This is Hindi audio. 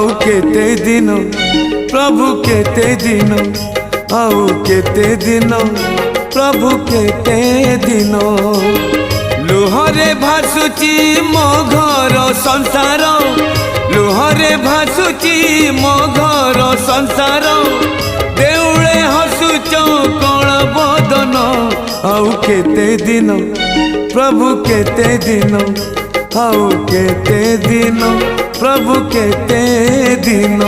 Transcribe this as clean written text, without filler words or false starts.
आउ केते दिन प्रभु केते दिन आउ केते दिन प्रभु केते दिन लुहरे भासुची मो घर संसार लुहरे भासुची मो घर संसार देउळे हसुच कण बदन आउ केते दिन प्रभु केते दिन आउ केते दिन प्रभु केते दिन।